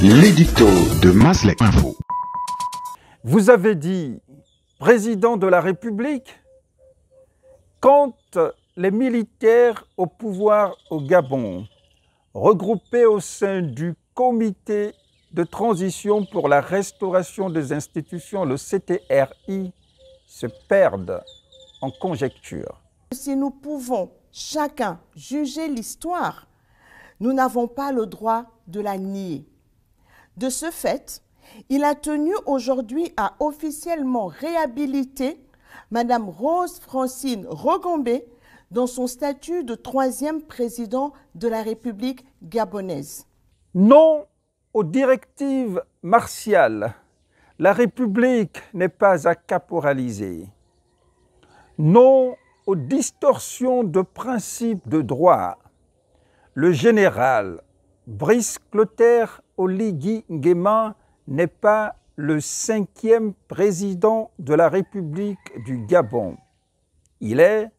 L'édito de Maslek Info. Vous avez dit président de la République quand les militaires au pouvoir au Gabon, regroupés au sein du comité de transition pour la restauration des institutions, le CTRI, se perdent en conjecture. Si nous pouvons chacun juger l'histoire, nous n'avons pas le droit de la nier. De ce fait, il a tenu aujourd'hui à officiellement réhabiliter Mme Rose Francine Rogombe dans son statut de 3e président de la République gabonaise. Non aux directives martiales. La République n'est pas à caporaliser. Non aux distorsions de principes de droit. Le général Brice Clotaire Oligui Nguema n'est pas le 5e président de la République du Gabon. Il est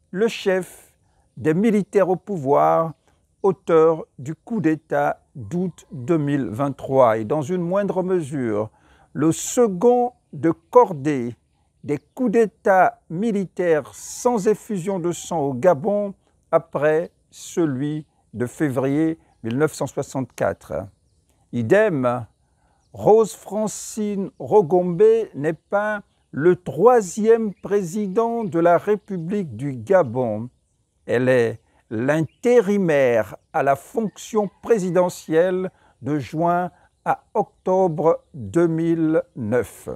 le chef des militaires au pouvoir, auteur du coup d'État d'août 2023 et dans une moindre mesure, le second de cordée des coups d'État militaires sans effusion de sang au Gabon après celui de février 1964. Idem, Rose Francine Rogombe n'est pas le 3e président de la République du Gabon. Elle est l'intérimaire à la fonction présidentielle de juin à octobre 2009.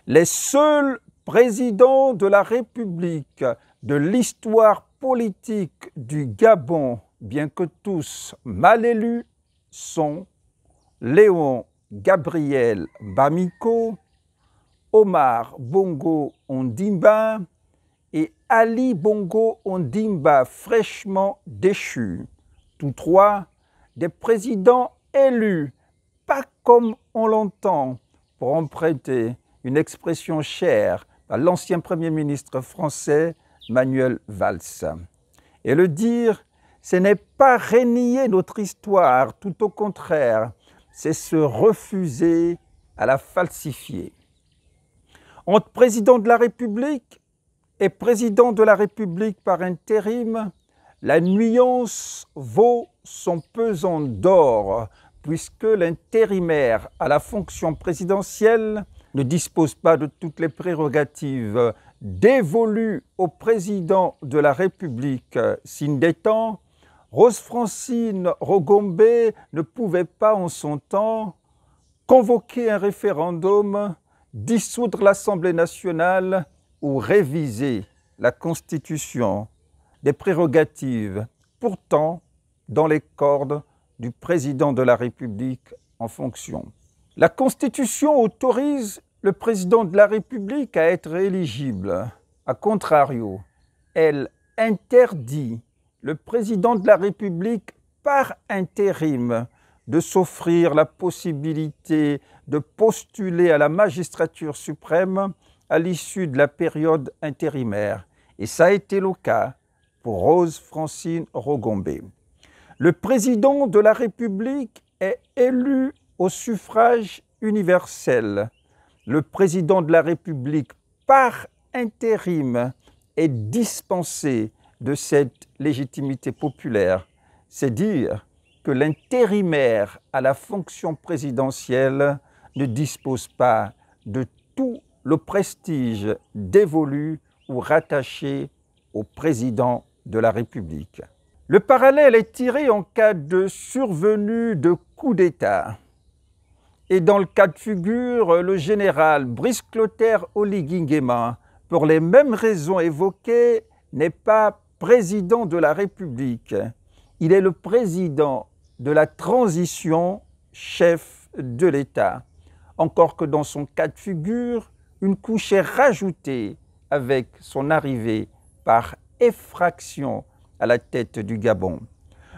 Les seuls présidents de la République de l'histoire politique du Gabon, bien que tous mal élus, sont Léon Gabriel Bamiko, Omar Bongo Ondimba et Ali Bongo Ondimba fraîchement déchu. Tous trois des présidents élus, pas comme on l'entend, pour emprunter une expression chère à l'ancien Premier ministre français Manuel Valls. Et le dire, ce n'est pas renier notre histoire, tout au contraire, c'est se refuser à la falsifier. Entre président de la République et président de la République par intérim, la nuance vaut son pesant d'or, puisque l'intérimaire à la fonction présidentielle ne dispose pas de toutes les prérogatives dévolues au président de la République. Signe des temps, Rose Francine Rogombe ne pouvait pas en son temps convoquer un référendum, dissoudre l'Assemblée nationale ou réviser la Constitution, des prérogatives pourtant dans les cordes du président de la République en fonction. La Constitution autorise le président de la République à être éligible. A contrario, elle interdit le président de la République par intérim de s'offrir la possibilité de postuler à la magistrature suprême à l'issue de la période intérimaire. Et ça a été le cas pour Rose Francine Rogombe. Le président de la République est élu au suffrage universel. Le président de la République, par intérim, est dispensé de cette légitimité populaire. C'est dire que l'intérimaire à la fonction présidentielle ne dispose pas de tout le prestige dévolu ou rattaché au président de la République. Le parallèle est tiré en cas de survenue de coup d'État. Et dans le cas de figure, le général Brice Clotaire Oligui Nguema, pour les mêmes raisons évoquées, n'est pas président de la République. Il est le président de la transition, chef de l'État. Encore que dans son cas de figure, une couche est rajoutée avec son arrivée par effraction à la tête du Gabon.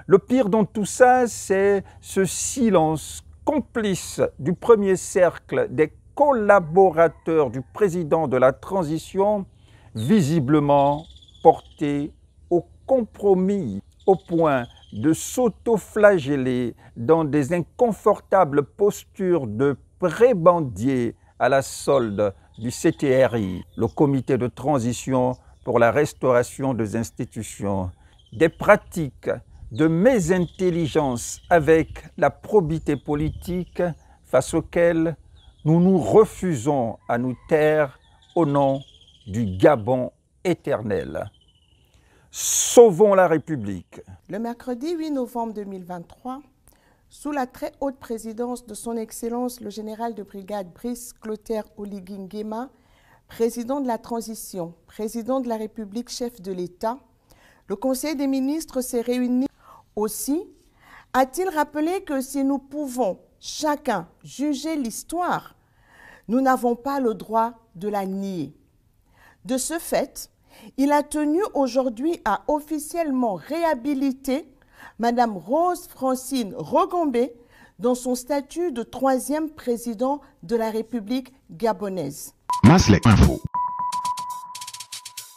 Le pire dans tout ça, c'est ce silence complice du premier cercle des collaborateurs du président de la transition, visiblement porté au compromis, au point de s'auto-flageller dans des inconfortables postures de prébendier à la solde du CTRI, le Comité de transition pour la restauration des institutions, des pratiques de mésintelligence avec la probité politique face auxquelles nous nous refusons à nous taire au nom du Gabon éternel. Sauvons la République. Le mercredi 8 novembre 2023, sous la très haute présidence de son Excellence le général de brigade Brice Clotaire Oligui Nguema, président de la transition, président de la République, chef de l'État, le Conseil des ministres s'est réuni. Aussi, a-t-il rappelé que si nous pouvons chacun juger l'histoire, nous n'avons pas le droit de la nier. De ce fait, il a tenu aujourd'hui à officiellement réhabiliter Madame Rose Francine Rogombe dans son statut de 3e président de la République gabonaise. Maslek Info.